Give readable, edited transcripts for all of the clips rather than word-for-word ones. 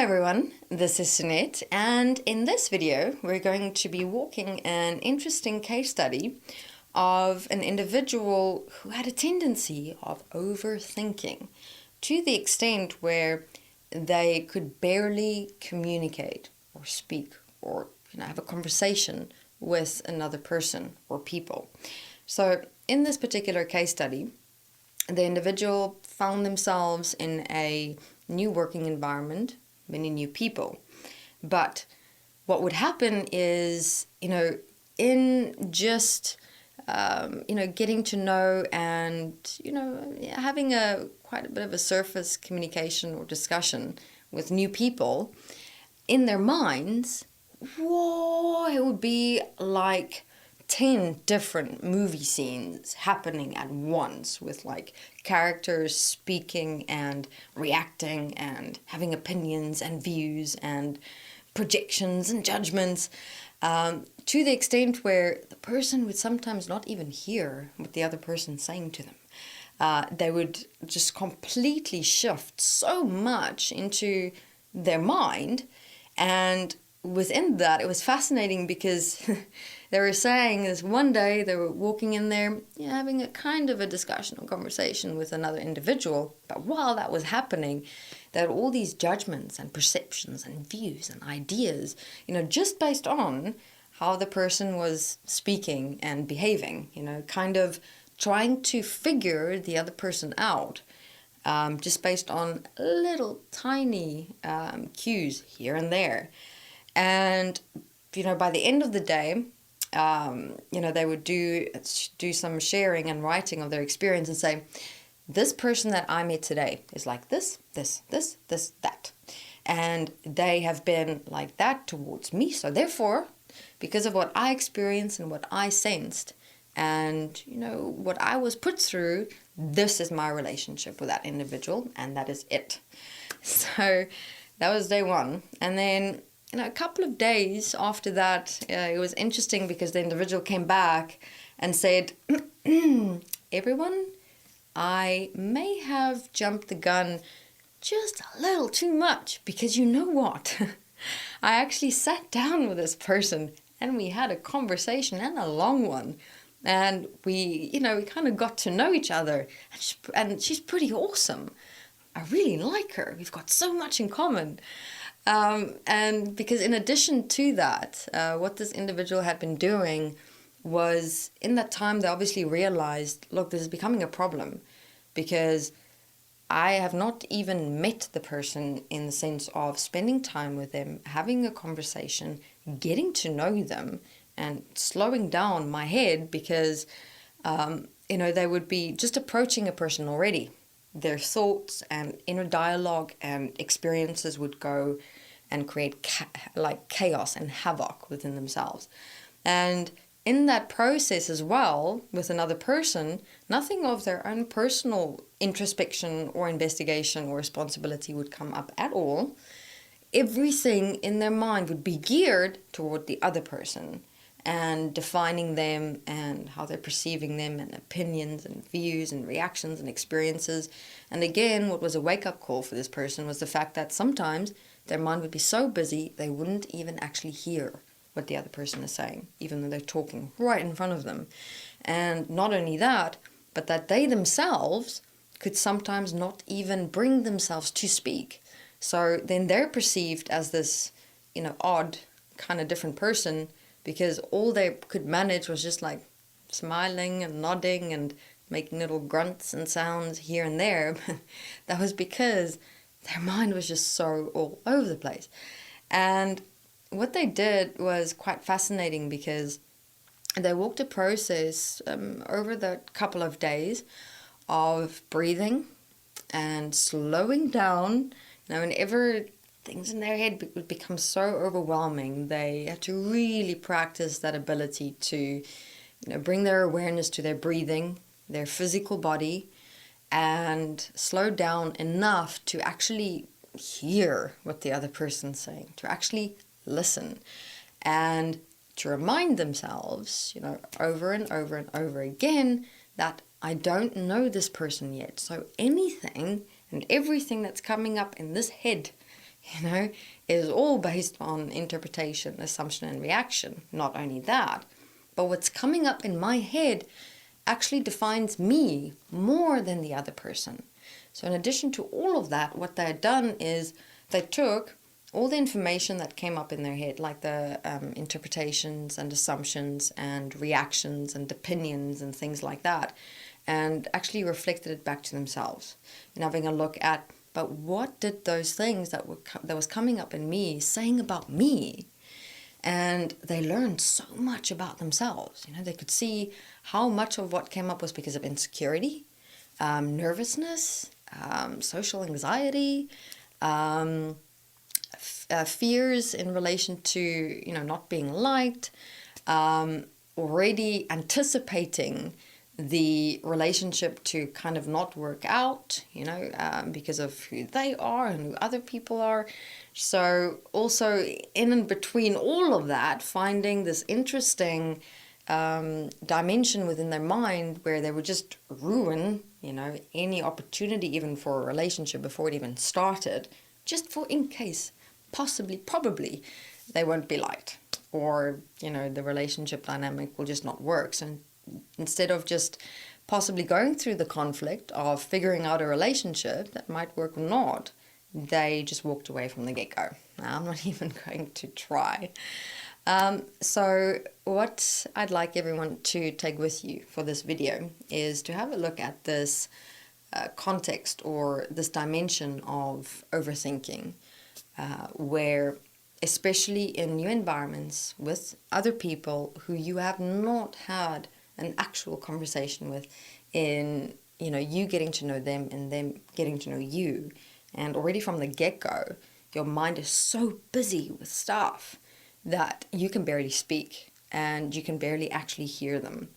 everyone, this is Sunette, and in this video we're going to be walking an interesting case study of an individual who had a tendency of overthinking to the extent where they could barely communicate or speak or have a conversation with another person or people. So in this particular case study, the individual found themselves in a new working environment, many new people. But what would happen is, in just, getting to know and, having quite a bit of a surface communication or discussion with new people, in their minds, whoa, it would be like 10 different movie scenes happening at once with characters speaking and reacting and having opinions and views and projections and judgments, to the extent where the person would sometimes not even hear what the other person's saying to them. They would just completely shift so much into their mind, and within that, it was fascinating because they were saying this one day they were walking in there, having a kind of a discussion or conversation with another individual. But while that was happening, there were all these judgments and perceptions and views and ideas, just based on how the person was speaking and behaving, kind of trying to figure the other person out, just based on little tiny cues here and there. And, by the end of the day, they would do some sharing and writing of their experience and say, this person that I met today is like this, that. And they have been like that towards me. So therefore, because of what I experienced and what I sensed and, what I was put through, this is my relationship with that individual, and that is it. So that was day one. And then a couple of days after that, it was interesting because the individual came back and said, everyone, I may have jumped the gun just a little too much, because you know what? I actually sat down with this person and we had a conversation, and a long one. And we kind of got to know each other, and she's pretty awesome. I really like her. We've got so much in common. And because in addition to that, what this individual had been doing was, in that time, they obviously realized, look, this is becoming a problem, because I have not even met the person in the sense of spending time with them, having a conversation, getting to know them, and slowing down my head, because, they would be just approaching a person already. Their thoughts and inner dialogue and experiences would go and create chaos and havoc within themselves. And in that process as well, with another person, nothing of their own personal introspection or investigation or responsibility would come up at all. Everything in their mind would be geared toward the other person and defining them and how they're perceiving them, and opinions and views and reactions and experiences. And again, what was a wake-up call for this person was the fact that sometimes their mind would be so busy they wouldn't even actually hear what the other person is saying, even though they're talking right in front of them. And not only that, but that they themselves could sometimes not even bring themselves to speak. So then they're perceived as this, odd, kind of different person, because all they could manage was just smiling and nodding and making little grunts and sounds here and there. That was because their mind was just so all over the place. And what they did was quite fascinating, because they walked a process over the couple of days of breathing and slowing down. Whenever things in their head would become so overwhelming, they had to really practice that ability to, bring their awareness to their breathing, their physical body, and slow down enough to actually hear what the other person's saying, to actually listen, and to remind themselves, over and over and over again, that I don't know this person yet. So anything and everything that's coming up in this head is all based on interpretation, assumption, and reaction. Not only that, but what's coming up in my head actually defines me more than the other person. So in addition to all of that, what they had done is they took all the information that came up in their head, like the interpretations and assumptions and reactions and opinions and things like that, and actually reflected it back to themselves and having a look at, but what did those things that was coming up in me saying about me? And they learned so much about themselves. They could see how much of what came up was because of insecurity, nervousness, social anxiety, fears in relation to, not being liked, already anticipating the relationship to kind of not work out, because of who they are and who other people are. So also in and between all of that, finding this interesting dimension within their mind where they would just ruin, any opportunity even for a relationship before it even started, just for in case, possibly, probably, they won't be liked, or, the relationship dynamic will just not work. So instead of just possibly going through the conflict of figuring out a relationship that might work or not, they just walked away from the get-go. Now, I'm not even going to try. So what I'd like everyone to take with you for this video is to have a look at this context or this dimension of overthinking, where especially in new environments with other people who you have not had an actual conversation with, in you getting to know them and them getting to know you, and already from the get-go your mind is so busy with stuff that you can barely speak and you can barely actually hear them,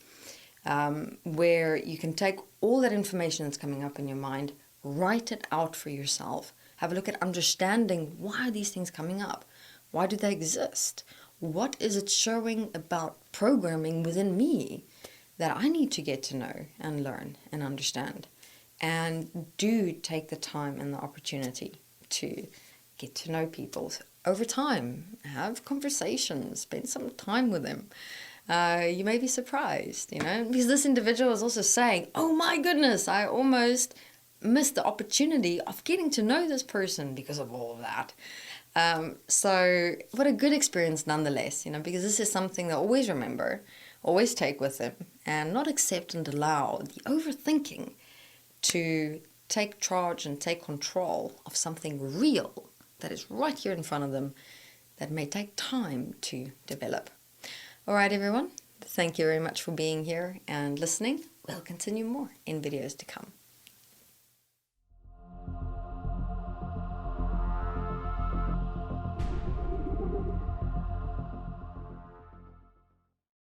where you can take all that information that's coming up in your mind, write it out for yourself, have a look at understanding why are these things coming up, why do they exist, what is it showing about programming within me that I need to get to know and learn and understand. And do take the time and the opportunity to get to know people over time. Have conversations, spend some time with them. You may be surprised, because this individual is also saying, oh my goodness, I almost missed the opportunity of getting to know this person because of all of that. So what a good experience nonetheless, because this is something that always remember, always take with them, and not accept and allow the overthinking to take charge and take control of something real that is right here in front of them that may take time to develop. All right, everyone. Thank you very much for being here and listening. We'll continue more in videos to come.